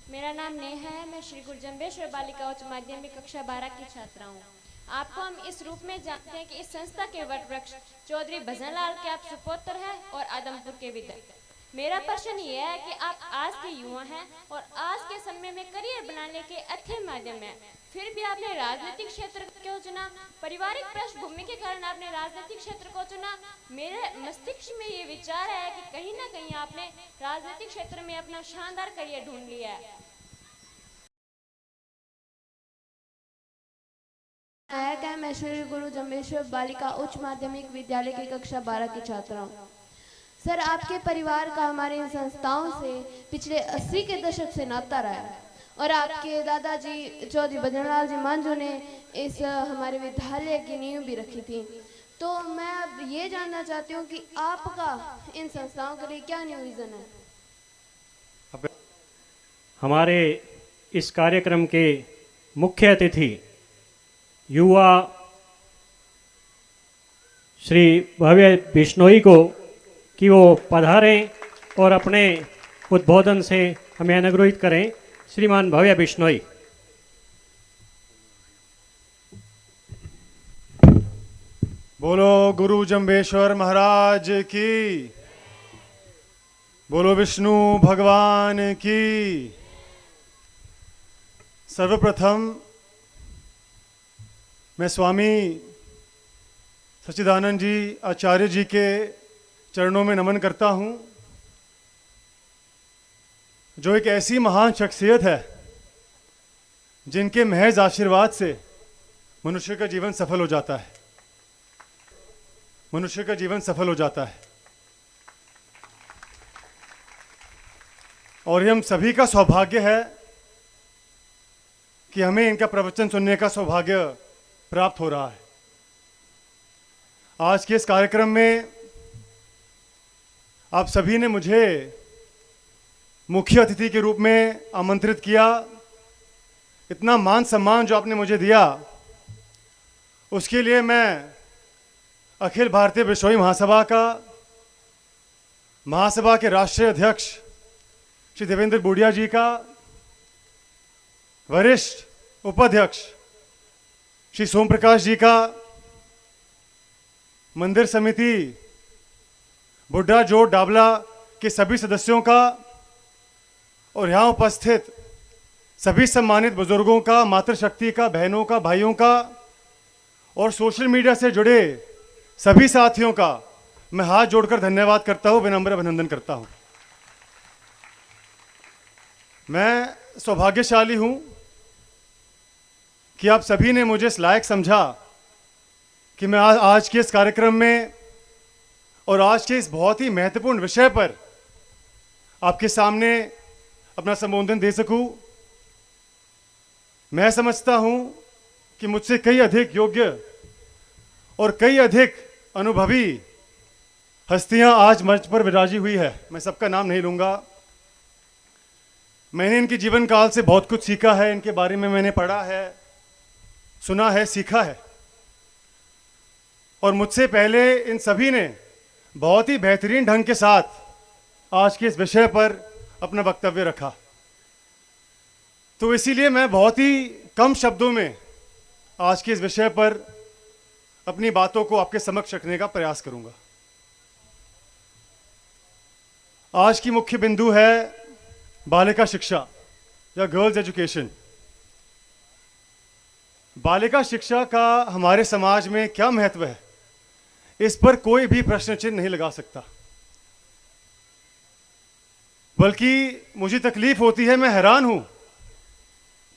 मेरा नाम नेहा है। मैं श्री गुरु जम्बेश्वर बालिका उच्च माध्यमिक कक्षा 12 की छात्रा हूँ। आपको हम इस रूप में जानते हैं कि इस संस्था के वट वृक्ष चौधरी भजनलाल के आप सुपुत्र हैं और आदमपुर के विधायक। मेरा प्रश्न ये है कि आप आज के युवा हैं और आज के समय में करियर बनाने के अच्छे माध्यम हैं, फिर भी आपने राजनीतिक क्षेत्र क्यों चुना? पारिवारिक पृष्ठभूमि के कारण आपने राजनीतिक क्षेत्र को चुना। मेरे मस्तिष्क में ये विचार है कि कहीं ना कहीं आपने राजनीतिक क्षेत्र में अपना शानदार करियर ढूंढ लिया है। मैं श्री गुरु जम्बेश्वर बालिका उच्च माध्यमिक विद्यालय की कक्षा 12 की छात्रा हूँ। सर, आपके परिवार का हमारे इन संस्थाओं से पिछले 80 के दशक से नाता रहा है और आपके दादाजी चौधरी भजनलाल जी मांझू ने इस हमारे विद्यालय की नींव भी रखी थी। तो मैं अब ये जानना चाहती हूँ कि आपका इन संस्थाओं के लिए क्या न्यू विजन है? हमारे इस कार्यक्रम के मुख्य अतिथि युवा श्री भव्य बिश्नोई को कि वो पधारें और अपने उद्बोधन से हमें अनुग्रहित करें। श्रीमान भव्य बिश्नोई। बोलो गुरु जम्बेश्वर महाराज की, बोलो विष्णु भगवान की। सर्वप्रथम मैं स्वामी सच्चिदानंद जी आचार्य जी के चरणों में नमन करता हूं, जो एक ऐसी महान शख्सियत है जिनके महज आशीर्वाद से मनुष्य का जीवन सफल हो जाता है। मनुष्य का जीवन सफल हो जाता है। और ये हम सभी का सौभाग्य है कि हमें इनका प्रवचन सुनने का सौभाग्य प्राप्त हो रहा है। आज के इस कार्यक्रम में आप सभी ने मुझे मुख्य अतिथि के रूप में आमंत्रित किया। इतना मान सम्मान जो आपने मुझे दिया, उसके लिए मैं अखिल भारतीय बिश्नोई महासभा के राष्ट्रीय अध्यक्ष श्री देवेंद्र बूढ़िया जी का, वरिष्ठ उपाध्यक्ष श्री सोम प्रकाश जी का, मंदिर समिति बुड्ढा जोड़ डाबला के सभी सदस्यों का और यहाँ उपस्थित सभी सम्मानित बुजुर्गों का, मातृशक्ति का, बहनों का, भाइयों का और सोशल मीडिया से जुड़े सभी साथियों का मैं हाथ जोड़कर धन्यवाद करता हूँ, विनम्र अभिनंदन करता हूँ। मैं सौभाग्यशाली हूँ कि आप सभी ने मुझे इस लायक समझा कि मैं आज के इस कार्यक्रम में और आज के इस बहुत ही महत्वपूर्ण विषय पर आपके सामने अपना संबोधन दे सकूं। मैं समझता हूं कि मुझसे कई अधिक योग्य और कई अधिक अनुभवी हस्तियां आज मंच पर विराजी हुई है। मैं सबका नाम नहीं लूंगा। मैंने इनके जीवन काल से बहुत कुछ सीखा है, इनके बारे में मैंने पढ़ा है, सुना है, सीखा है। और मुझसे पहले इन सभी ने बहुत ही बेहतरीन ढंग के साथ आज के इस विषय पर अपना वक्तव्य रखा। तो इसीलिए मैं बहुत ही कम शब्दों में आज के इस विषय पर अपनी बातों को आपके समक्ष रखने का प्रयास करूंगा। आज की मुख्य बिंदु है बालिका शिक्षा या गर्ल्स एजुकेशन। बालिका शिक्षा का हमारे समाज में क्या महत्व है, इस पर कोई भी प्रश्न चिन्ह नहीं लगा सकता। बल्कि मुझे तकलीफ होती है, मैं हैरान हूं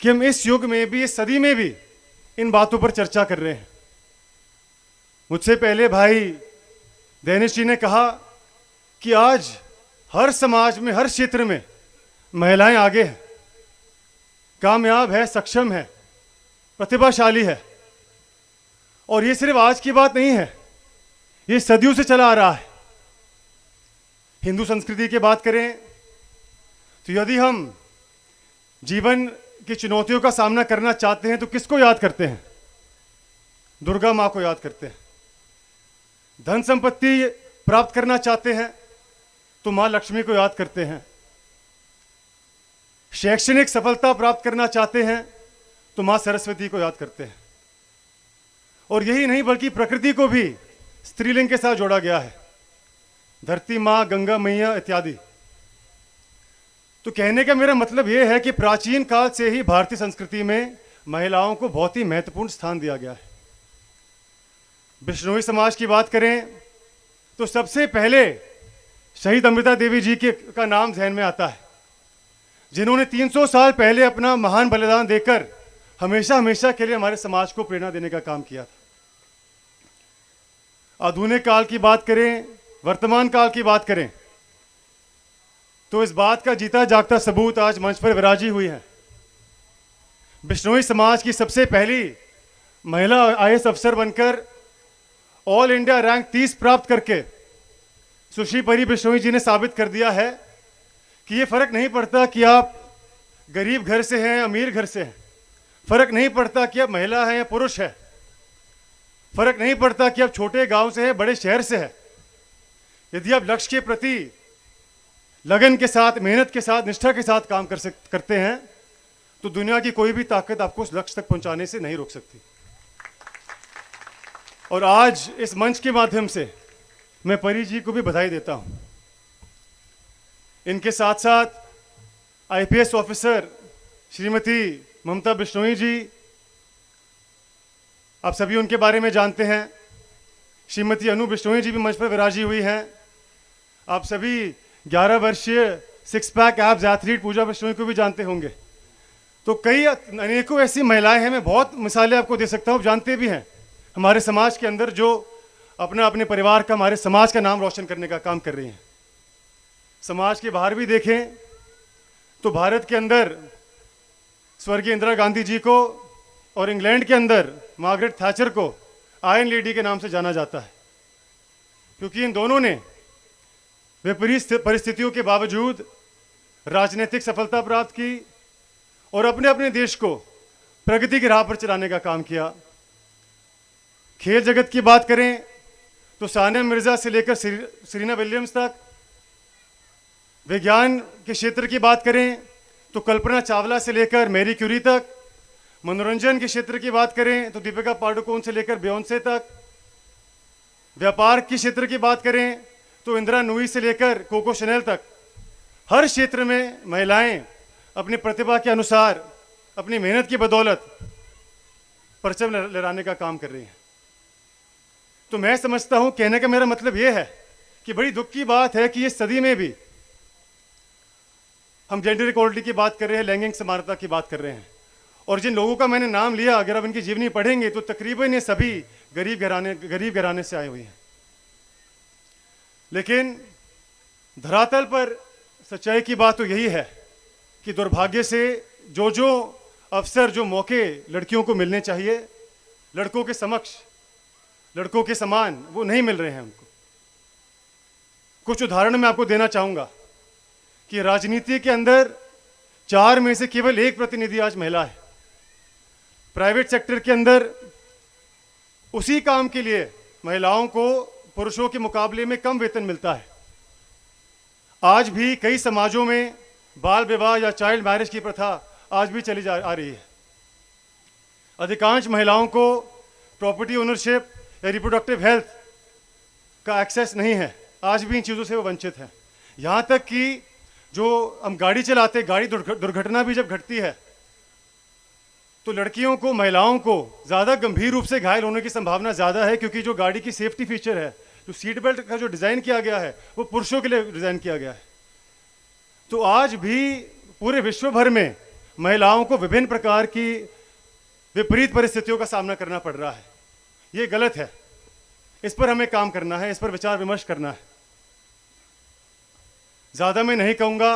कि हम इस युग में भी, इस सदी में भी इन बातों पर चर्चा कर रहे हैं। मुझसे पहले भाई दैनिश जी ने कहा कि आज हर समाज में, हर क्षेत्र में महिलाएं आगे हैं, कामयाब है, सक्षम है, प्रतिभाशाली है। और ये सिर्फ आज की बात नहीं है, ये सदियों से चला आ रहा है। हिंदू संस्कृति की बात करें तो यदि हम जीवन की चुनौतियों का सामना करना चाहते हैं तो किसको याद करते हैं? दुर्गा माँ को याद करते हैं। धन संपत्ति प्राप्त करना चाहते हैं तो माँ लक्ष्मी को याद करते हैं। शैक्षणिक सफलता प्राप्त करना चाहते हैं तो माँ सरस्वती को याद करते हैं। और यही नहीं बल्कि प्रकृति को भी स्त्रीलिंग के साथ जोड़ा गया है, धरती माँ, गंगा मैया इत्यादि। तो कहने का मेरा मतलब यह है कि प्राचीन काल से ही भारतीय संस्कृति में महिलाओं को बहुत ही महत्वपूर्ण स्थान दिया गया है। बिश्नोई समाज की बात करें तो सबसे पहले शहीद अमृता देवी जी का नाम ध्यान में आता है, जिन्होंने 300 साल पहले अपना महान बलिदान देकर हमेशा हमेशा के लिए हमारे समाज को प्रेरणा देने का काम किया था। आधुनिक काल की बात करें, वर्तमान काल की बात करें तो इस बात का जीता जागता सबूत आज मंच पर विराजी हुई है। बिश्नोई समाज की सबसे पहली महिला आईएएस अफसर बनकर ऑल इंडिया रैंक 30 प्राप्त करके सुश्री परी बिश्नोई जी ने साबित कर दिया है कि ये फर्क नहीं पड़ता कि आप गरीब घर से हैं, अमीर घर से हैं, फर्क नहीं पड़ता कि आप महिला हैं या पुरुष है, फर्क नहीं पड़ता कि आप छोटे गांव से हैं, बड़े शहर से हैं। यदि आप लक्ष्य के प्रति लगन के साथ, मेहनत के साथ, निष्ठा के साथ काम करते हैं तो दुनिया की कोई भी ताकत आपको उस लक्ष्य तक पहुंचाने से नहीं रोक सकती। और आज इस मंच के माध्यम से मैं परी जी को भी बधाई देता हूं। इनके साथ साथ आईपीएस ऑफिसर श्रीमती ममता बिश्नोई जी, आप सभी उनके बारे में जानते हैं। श्रीमती अनु बिश्नोई जी भी मंच पर विराजी हुई हैं। आप सभी 11 वर्षीय 6 पैक एब्स एथलीट पूजा बिश्नोई को भी जानते होंगे। तो कई अनेकों ऐसी महिलाएं हैं, मैं बहुत मिसालें आपको दे सकता हूँ, जानते भी हैं हमारे समाज के अंदर, जो अपने परिवार का, हमारे समाज का नाम रोशन करने का काम कर रही हैं। समाज के बाहर भी देखें तो भारत के अंदर स्वर्गीय इंदिरा गांधी जी को और इंग्लैंड के अंदर मार्गरेट थैचर को आयरन लेडी के नाम से जाना जाता है, क्योंकि इन दोनों ने विपरीत परिस्थितियों के बावजूद राजनीतिक सफलता प्राप्त की और अपने अपने देश को प्रगति की राह पर चलाने का काम किया। खेल जगत की बात करें तो सानिया मिर्जा से लेकर सेरेना विलियम्स तक, विज्ञान के क्षेत्र की बात करें तो कल्पना चावला से लेकर मैरी क्यूरी तक, मनोरंजन के क्षेत्र की बात करें तो दीपिका पाडुकोन से लेकर बियोंसे तक, व्यापार के क्षेत्र की बात करें तो इंदिरा नूई से लेकर कोको शनेल तक, हर क्षेत्र में महिलाएं अपनी प्रतिभा के अनुसार, अपनी मेहनत की बदौलत परचम लहराने का काम कर रही हैं। तो मैं समझता हूं, कहने का मेरा मतलब यह है कि बड़ी दुख की बात है कि इस सदी में भी हम जेंडर इक्वालिटी की बात कर रहे हैं, लैंगिक समानता की बात कर रहे हैं, और जिन लोगों का मैंने नाम लिया, अगर आप इनकी जीवनी पढ़ेंगे तो तकरीबन ये सभी गरीब घराने से आए हुए हैं। लेकिन धरातल पर सच्चाई की बात तो यही है कि दुर्भाग्य से जो अवसर, जो मौके लड़कियों को मिलने चाहिए, लड़कों के समक्ष, लड़कों के समान, वो नहीं मिल रहे हैं उनको। कुछ उदाहरण मैं आपको देना चाहूंगा कि राजनीति के अंदर 4 में से केवल 1 प्रतिनिधि आज महिला है। प्राइवेट सेक्टर के अंदर उसी काम के लिए महिलाओं को पुरुषों के मुकाबले में कम वेतन मिलता है। आज भी कई समाजों में बाल विवाह या चाइल्ड मैरिज की प्रथा आज भी चली आ रही है। अधिकांश महिलाओं को प्रॉपर्टी ओनरशिप या रिप्रोडक्टिव हेल्थ का एक्सेस नहीं है, आज भी इन चीज़ों से वो वंचित हैं। यहाँ तक कि जो हम गाड़ी चलाते, गाड़ी दुर्घटना भी जब घटती है तो लड़कियों को, महिलाओं को ज़्यादा गंभीर रूप से घायल होने की संभावना ज़्यादा है, क्योंकि जो गाड़ी की सेफ्टी फीचर है, जो सीट बेल्ट का जो डिज़ाइन किया गया है, वो पुरुषों के लिए डिज़ाइन किया गया है। तो आज भी पूरे विश्व भर में महिलाओं को विभिन्न प्रकार की विपरीत परिस्थितियों का सामना करना पड़ रहा है। ये गलत है, इस पर हमें काम करना है, इस पर विचार विमर्श करना है। ज़्यादा मैं नहीं कहूँगा,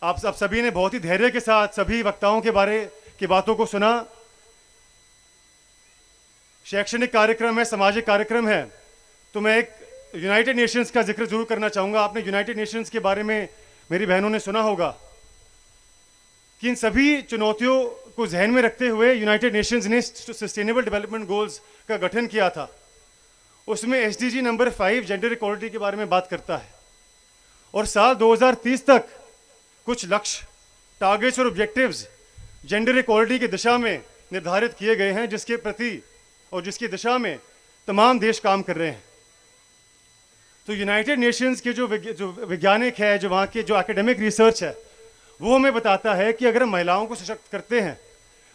आप सभी ने बहुत ही धैर्य के साथ सभी वक्ताओं के बारे की बातों को सुना। शैक्षणिक कार्यक्रम है, सामाजिक कार्यक्रम है, तो मैं एक यूनाइटेड नेशंस का जिक्र जरूर करना चाहूँगा। आपने यूनाइटेड नेशंस के बारे में मेरी बहनों ने सुना होगा कि इन सभी चुनौतियों को जहन में रखते हुए यूनाइटेड नेशंस ने सस्टेनेबल डेवलपमेंट गोल्स का गठन किया था। उसमें एसडीजी नंबर 5 जेंडर इक्वालिटी के बारे में बात करता है, और साल 2030 तक कुछ लक्ष्य टारगेट्स और ऑब्जेक्टिव्स जेंडर इक्वालिटी की दिशा में निर्धारित किए गए हैं, जिसके प्रति और जिसकी दिशा में तमाम देश काम कर रहे हैं। तो यूनाइटेड नेशंस के जो वैज्ञानिक है, जो वहाँ के जो एकेडमिक रिसर्च है, वो हमें बताता है कि अगर हम महिलाओं को सशक्त करते हैं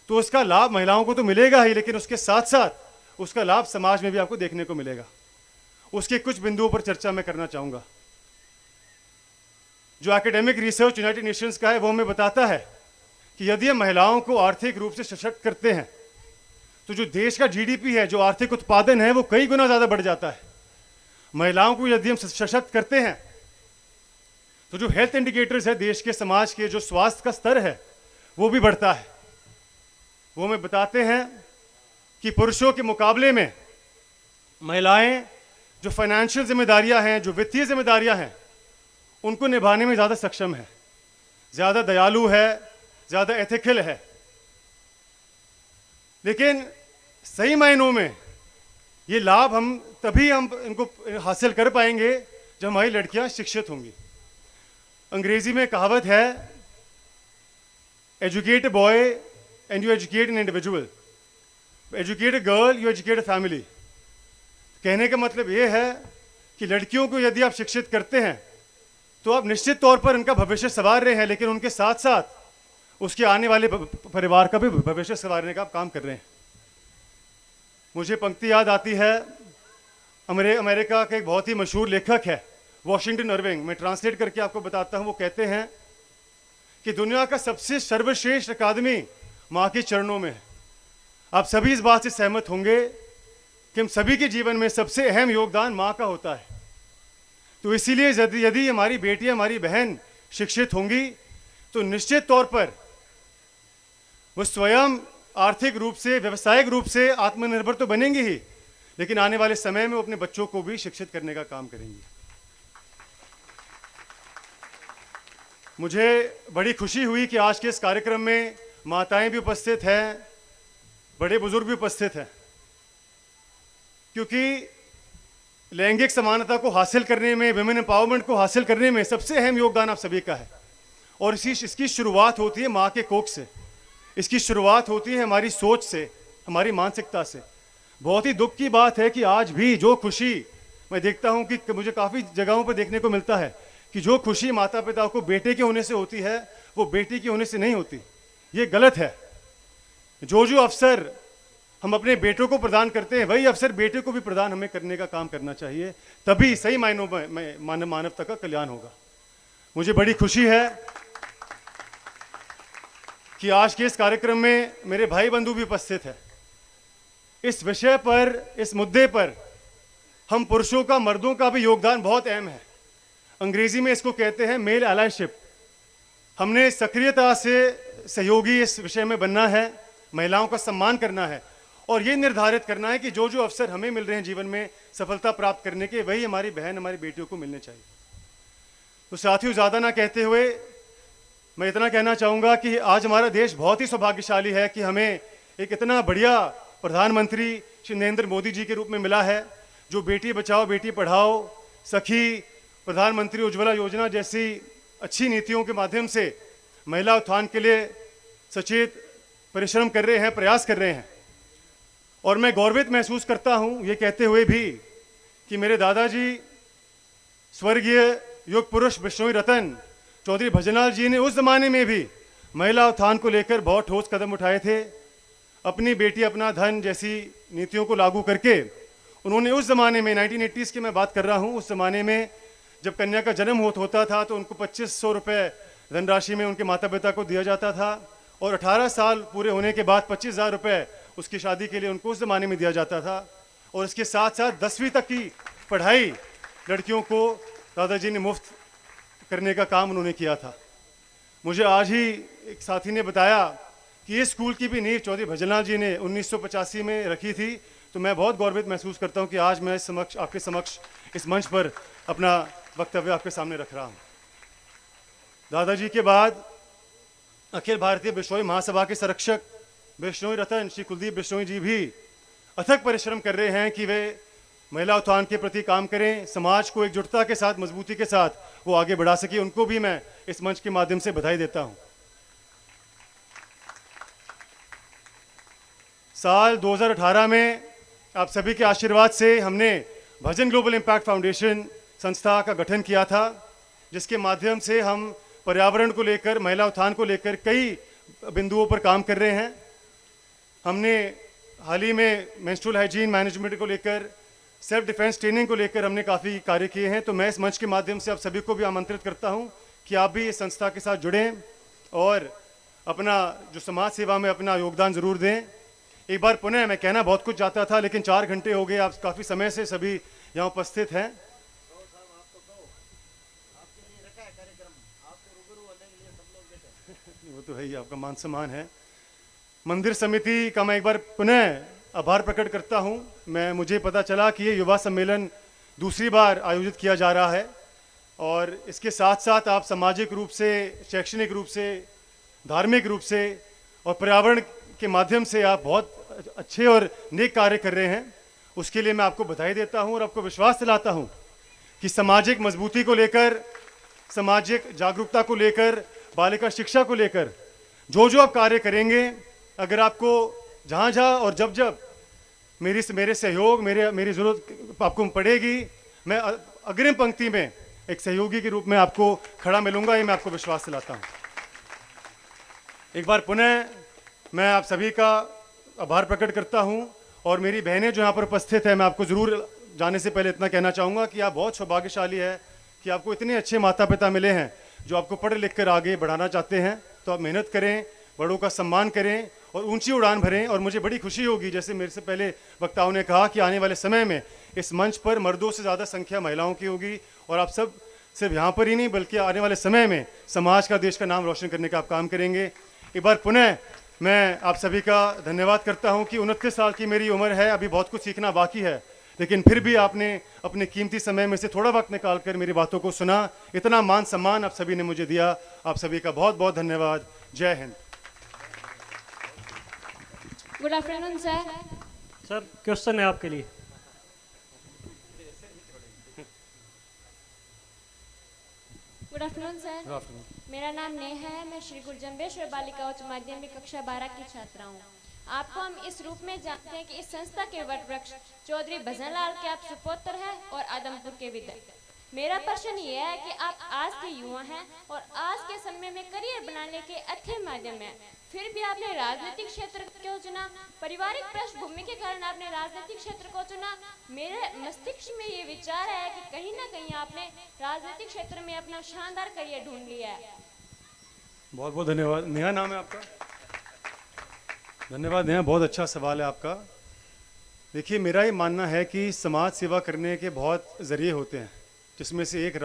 तो उसका लाभ महिलाओं को तो मिलेगा ही, लेकिन उसके साथ साथ उसका लाभ समाज में भी आपको देखने को मिलेगा। उसके कुछ बिंदुओं पर चर्चा मैं करना चाहूँगा। जो एकेडमिक रिसर्च यूनाइटेड नेशंस का है वो हमें बताता है कि यदि हम महिलाओं को आर्थिक रूप से सशक्त करते हैं तो जो देश का जीडीपी है, जो आर्थिक उत्पादन है, वो कई गुना ज़्यादा बढ़ जाता है। महिलाओं को यदि हम सशक्त करते हैं तो जो हेल्थ इंडिकेटर्स है देश के, समाज के, जो स्वास्थ्य का स्तर है, वो भी बढ़ता है। वो हमें बताते हैं कि पुरुषों के मुकाबले में महिलाएं जो फाइनेंशियल जिम्मेदारियां हैं, जो वित्तीय जिम्मेदारियां हैं, उनको निभाने में ज़्यादा सक्षम है, ज़्यादा दयालु है, ज़्यादा एथिकल है। लेकिन सही मायनों में ये लाभ तभी हम इनको हासिल कर पाएंगे जब हमारी लड़कियां शिक्षित होंगी। अंग्रेजी में कहावत है, educate a boy and you educate an individual, educate a girl you educate a family. कहने का मतलब ये है कि लड़कियों को यदि आप शिक्षित करते हैं तो आप निश्चित तौर पर उनका भविष्य संवार रहे हैं, लेकिन उनके साथ साथ उसके आने वाले परिवार का भी भविष्य संवारने का आप काम कर रहे हैं। मुझे पंक्ति याद आती है, अमेरिका का एक बहुत ही मशहूर लेखक है वॉशिंगटन इरविंग, मैं ट्रांसलेट करके आपको बताता हूँ। वो कहते हैं कि दुनिया का सबसे सर्वश्रेष्ठ अकादमी माँ के चरणों में है। आप सभी इस बात से सहमत होंगे कि हम सभी के जीवन में सबसे अहम योगदान माँ का होता है। तो इसीलिए यदि हमारी बेटियाँ, हमारी बहन शिक्षित होंगी तो निश्चित तौर पर वो स्वयं आर्थिक रूप से, व्यावसायिक रूप से आत्मनिर्भर तो बनेंगी ही, लेकिन आने वाले समय में वो अपने बच्चों को भी शिक्षित करने का काम करेंगी। मुझे बड़ी खुशी हुई कि आज के इस कार्यक्रम में माताएं भी उपस्थित हैं, बड़े बुजुर्ग भी उपस्थित हैं, क्योंकि लैंगिक समानता को हासिल करने में, विमेन एम्पावरमेंट को हासिल करने में सबसे अहम योगदान आप सभी का है। और इसकी शुरुआत होती है माँ के कोख से, इसकी शुरुआत होती है हमारी सोच से, हमारी मानसिकता से। बहुत ही दुख की बात है कि आज भी जो खुशी मैं देखता हूँ कि मुझे काफ़ी जगहों पर देखने को मिलता है कि जो खुशी माता पिता को बेटे के होने से होती है वो बेटी के होने से नहीं होती। ये गलत है। जो अवसर हम अपने बेटों को प्रदान करते हैं वही अवसर बेटे को भी प्रदान हमें करने का काम करना चाहिए, तभी सही मायनों में मानवता का कल्याण होगा। मुझे बड़ी खुशी है कि आज के इस कार्यक्रम में मेरे भाई बंधु भी उपस्थित हैं। इस विषय पर, इस मुद्दे पर हम पुरुषों का, मर्दों का भी योगदान बहुत अहम है। अंग्रेजी में इसको कहते हैं मेल एलायशिप। हमने सक्रियता से सहयोगी इस विषय में बनना है, महिलाओं का सम्मान करना है और ये निर्धारित करना है कि जो अवसर हमें मिल रहे हैं जीवन में सफलता प्राप्त करने के, वही हमारी बहन, हमारी बेटियों को मिलने चाहिए। तो साथियों, ज़्यादा ना कहते हुए मैं इतना कहना चाहूँगा कि आज हमारा देश बहुत ही सौभाग्यशाली है कि हमें एक इतना बढ़िया प्रधानमंत्री श्री नरेंद्र मोदी जी के रूप में मिला है, जो बेटी बचाओ बेटी पढ़ाओ, सखी, प्रधानमंत्री उज्ज्वला योजना जैसी अच्छी नीतियों के माध्यम से महिला उत्थान के लिए सचेत परिश्रम कर रहे हैं, प्रयास कर रहे हैं। और मैं गौरवित महसूस करता हूँ ये कहते हुए भी कि मेरे दादाजी स्वर्गीय युग पुरुष बिश्नोई रतन चौधरी भजनलाल जी ने उस जमाने में भी महिला उत्थान को लेकर बहुत ठोस कदम उठाए थे। अपनी बेटी अपना धन जैसी नीतियों को लागू करके उन्होंने उस ज़माने में, 1980s की मैं बात कर रहा हूँ, उस ज़माने में जब कन्या का जन्म होता था तो उनको 2500 रुपये धनराशि में उनके माता पिता को दिया जाता था और 18 साल पूरे होने के बाद 25,000 रुपये उसकी शादी के लिए उनको उस ज़माने में दिया जाता था। और इसके साथ साथ 10वीं तक की पढ़ाई लड़कियों को दादाजी ने मुफ्त करने का काम उन्होंने किया था। मुझे आज ही एक साथी ने बताया कि इस स्कूल की भी नींव चौधरी भजनलाल जी ने 1985 में रखी थी। तो मैं बहुत गौरवित महसूस करता हूं कि आज मैं आपके समक्ष इस मंच पर अपना वक्तव्य आपके सामने रख रहा हूं। दादाजी के बाद अखिल भारतीय बिश्नोई महासभा के संरक्षक बिश्नोई रतन श्री कुलदीप बिश्नोई जी भी अथक परिश्रम कर रहे हैं कि वे महिला उत्थान के प्रति काम करें, समाज को एकजुटता के साथ, मजबूती के साथ वो आगे बढ़ा सके। उनको भी मैं इस मंच के माध्यम से बधाई देता हूं। साल 2018 में आप सभी के आशीर्वाद से हमने भजन ग्लोबल इम्पैक्ट फाउंडेशन संस्था का गठन किया था, जिसके माध्यम से हम पर्यावरण को लेकर, महिला उत्थान को लेकर कई बिंदुओं पर काम कर रहे हैं। हमने हाल ही में मेंस्ट्रुअल हाइजीन मैनेजमेंट को लेकर, सेल्फ डिफेंस ट्रेनिंग को लेकर हमने काफ़ी कार्य किए हैं। तो मैं इस मंच के माध्यम से आप सभी को भी आमंत्रित करता हूं कि आप भी इस संस्था के साथ जुड़ें और अपना जो समाज सेवा में अपना योगदान ज़रूर दें। एक बार पुनः मैं कहना बहुत कुछ चाहता था, लेकिन 4 घंटे हो गए, आप काफ़ी समय से सभी यहाँ उपस्थित हैं। वो तो है ही, आपका मान सम्मान है। मंदिर समिति का मैं एक बार पुनः आभार प्रकट करता हूं। मुझे पता चला कि ये युवा सम्मेलन दूसरी बार आयोजित किया जा रहा है और इसके साथ साथ आप सामाजिक रूप से, शैक्षणिक रूप से, धार्मिक रूप से और पर्यावरण के माध्यम से आप बहुत अच्छे और नेक कार्य कर रहे हैं। उसके लिए मैं आपको बधाई देता हूं और आपको विश्वास दिलाता हूं कि सामाजिक मजबूती को लेकर, सामाजिक जागरूकता को लेकर, बालिका शिक्षा को लेकर जो आप कार्य करेंगे, अगर आपको जहाँ जहाँ और जब जब मेरे सहयोग, मेरी ज़रूरत आपको पड़ेगी, मैं अग्रिम पंक्ति में एक सहयोगी के रूप में आपको खड़ा मिलूंगा, ये मैं आपको विश्वास दिलाता हूँ। एक बार पुनः मैं आप सभी का आभार प्रकट करता हूँ और मेरी बहनें जो यहाँ पर उपस्थित है, मैं आपको ज़रूर जाने से पहले इतना कहना चाहूँगा कि आप बहुत सौभाग्यशाली है कि आपको इतने अच्छे माता पिता मिले हैं जो आपको पढ़ लिख कर आगे बढ़ाना चाहते हैं। तो आप मेहनत करें, बड़ों का सम्मान करें और ऊंची उड़ान भरें। और मुझे बड़ी खुशी होगी, जैसे मेरे से पहले वक्ताओं ने कहा, कि आने वाले समय में इस मंच पर मर्दों से ज़्यादा संख्या महिलाओं की होगी और आप सब सिर्फ यहाँ पर ही नहीं बल्कि आने वाले समय में समाज का, देश का नाम रोशन करने का आप काम करेंगे। एक बार पुनः मैं आप सभी का धन्यवाद करता हूँ कि 29 साल की मेरी उम्र है, अभी बहुत कुछ सीखना बाकी है, लेकिन फिर भी आपने अपने कीमती समय में से थोड़ा वक्त निकालकर मेरी बातों को सुना। इतना मान सम्मान आप सभी ने मुझे दिया, आप सभी का बहुत बहुत धन्यवाद। जय Hind. Good afternoon sir. Sir, question है आपके लिए। Good afternoon sir. मेरा नाम नेहा है, मैं श्री गुरु जम्बेश्वर बालिका उच्च माध्यमिक कक्षा 12 की छात्रा हूँ। आपको हम इस रूप में जानते हैं कि इस संस्था के वट वृक्ष चौधरी भजनलाल के आप सुपुत्र हैं और आदमपुर के विधायक। मेरा प्रश्न ये है कि आप आज के युवा हैं और आज के समय में करियर बनाने के अच्छे माध्यम हैं, फिर भी आपने राजनीतिक क्षेत्र क्यों चुना? पारिवारिक पृष्ठभूमि के कारण आपने राजनीतिक क्षेत्र को चुना। मेरे मस्तिष्क में ये विचार है कि कहीं ना कहीं आपने राजनीतिक क्षेत्र में अपना शानदार करियर ढूंढ लिया है। बहुत बहुत धन्यवाद। नेहा नाम है आपका? धन्यवाद नेहा, बहुत अच्छा सवाल है आपका। देखिए, मेरा ये मानना है कि समाज सेवा करने के बहुत ज़रिए होते हैं, जिसमें से एक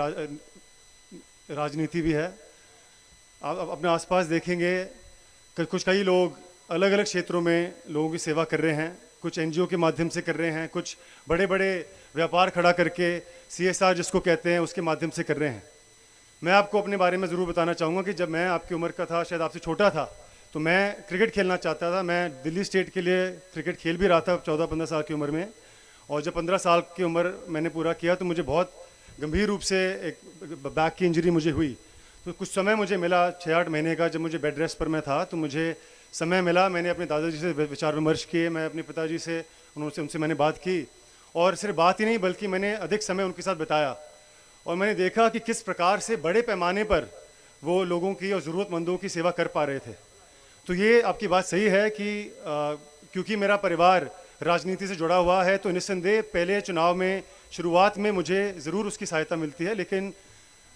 राजनीति भी है। आप अपने आसपास देखेंगे कि कई लोग अलग अलग क्षेत्रों में लोगों की सेवा कर रहे हैं। कुछ एनजीओ के माध्यम से कर रहे हैं, कुछ बड़े बड़े व्यापार खड़ा करके CSR जिसको कहते हैं उसके माध्यम से कर रहे हैं। मैं आपको अपने बारे में ज़रूर बताना चाहूँगा कि जब मैं आपकी उम्र का था, शायद आपसे छोटा था, तो मैं क्रिकेट खेलना चाहता था। मैं दिल्ली स्टेट के लिए क्रिकेट खेल भी रहा था 14-15 साल की उम्र में। और जब 15 साल की उम्र मैंने पूरा किया तो मुझे बहुत गंभीर रूप से एक बैक की इंजरी मुझे हुई। तो कुछ समय मुझे मिला, 6-8 महीने का, जब मुझे बेड रेस्ट पर मैं था, तो मुझे समय मिला। मैंने अपने दादाजी से विचार विमर्श किए, मैं अपने पिताजी से उनसे मैंने बात की, और सिर्फ बात ही नहीं बल्कि मैंने अधिक समय उनके साथ बिताया। और मैंने देखा कि किस प्रकार से बड़े पैमाने पर वो लोगों की और ज़रूरतमंदों की सेवा कर पा रहे थे। तो ये आपकी बात सही है कि क्योंकि मेरा परिवार राजनीति से जुड़ा हुआ है, तो निस्संदेह पहले चुनाव में शुरुआत में मुझे ज़रूर उसकी सहायता मिलती है, लेकिन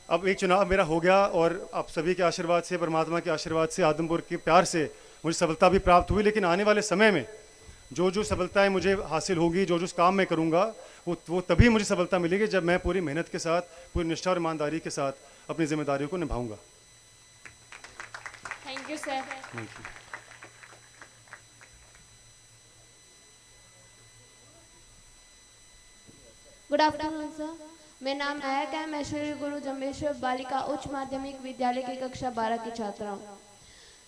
अब एक चुनाव मेरा हो गया और आप सभी के आशीर्वाद से, परमात्मा के आशीर्वाद से, आदमपुर के प्यार से मुझे सफलता भी प्राप्त हुई। लेकिन आने वाले समय में जो सफलताएं मुझे हासिल होगी, जो काम मैं करूंगा, वो तभी मुझे सफलता मिलेगी जब मैं पूरी मेहनत के साथ, पूरी निष्ठा और ईमानदारी के साथ अपनी जिम्मेदारियों को निभाऊंगा। Thank you sir. Good afternoon sir. मेरा नाम नायक है, मैं श्री गुरु जम्बेश्वर बालिका उच्च माध्यमिक विद्यालय की कक्षा 12 की छात्रा हूँ।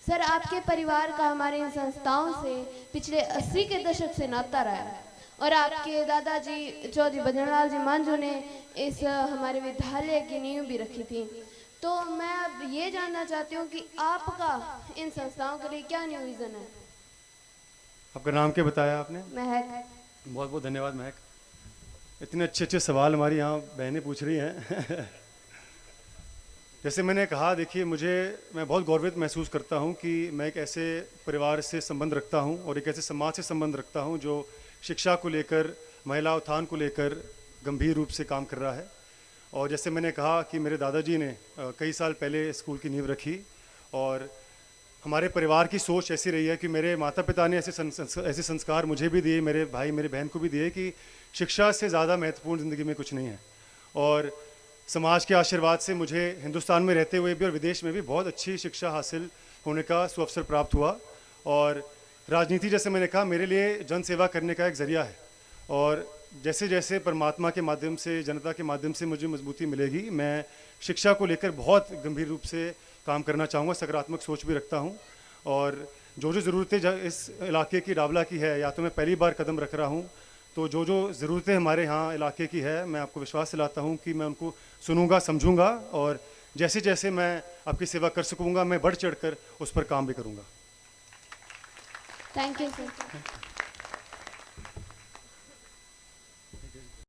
सर, आपके परिवार का हमारे इन संस्थाओं से पिछले 80 के दशक से नाता रहा है और आपके दादाजी चौधरी भजनलाल जी मांझू ने इस हमारे विद्यालय की नींव भी रखी थी। तो मैं अब ये जानना चाहती हूँ कि आपका इन संस्थाओं के लिए क्या न्यू विजन है? आपका नाम क्या बताया आपने? महक। बहुत बहुत धन्यवाद महक। इतने अच्छे अच्छे सवाल हमारी यहाँ बहनें पूछ रही हैं। जैसे मैंने कहा, देखिए मैं बहुत गौरवित महसूस करता हूँ कि मैं एक ऐसे परिवार से संबंध रखता हूँ और एक ऐसे समाज से संबंध रखता हूँ जो शिक्षा को लेकर, महिला उत्थान को लेकर गंभीर रूप से काम कर रहा है। और जैसे मैंने कहा कि मेरे दादाजी ने कई साल पहले स्कूल की नींव रखी, और हमारे परिवार की सोच ऐसी रही है कि मेरे माता पिता ने ऐसे संस्कार मुझे भी दिए, मेरे भाई मेरे बहन को भी दिए कि शिक्षा से ज़्यादा महत्वपूर्ण ज़िंदगी में कुछ नहीं है। और समाज के आशीर्वाद से मुझे हिंदुस्तान में रहते हुए भी और विदेश में भी बहुत अच्छी शिक्षा हासिल होने का सुअवसर प्राप्त हुआ। और राजनीति, जैसे मैंने कहा, मेरे लिए जन सेवा करने का एक ज़रिया है। और जैसे जैसे परमात्मा के माध्यम से, जनता के माध्यम से मुझे मजबूती मिलेगी, मैं शिक्षा को लेकर बहुत गंभीर रूप से काम करना चाहूँगा। सकारात्मक सोच भी रखता हूँ, और जो जो ज़रूरतें इस इलाके की डावला की है, या तो मैं पहली बार कदम रख रहा हूँ, तो जो जो ज़रूरतें हमारे यहाँ इलाके की है, मैं आपको विश्वास दिलाता हूँ कि मैं उनको सुनूंगा, समझूंगा, और जैसे जैसे मैं आपकी सेवा कर सकूंगा, मैं बढ़ चढ़कर उस पर काम भी करूंगा। Thank you sir.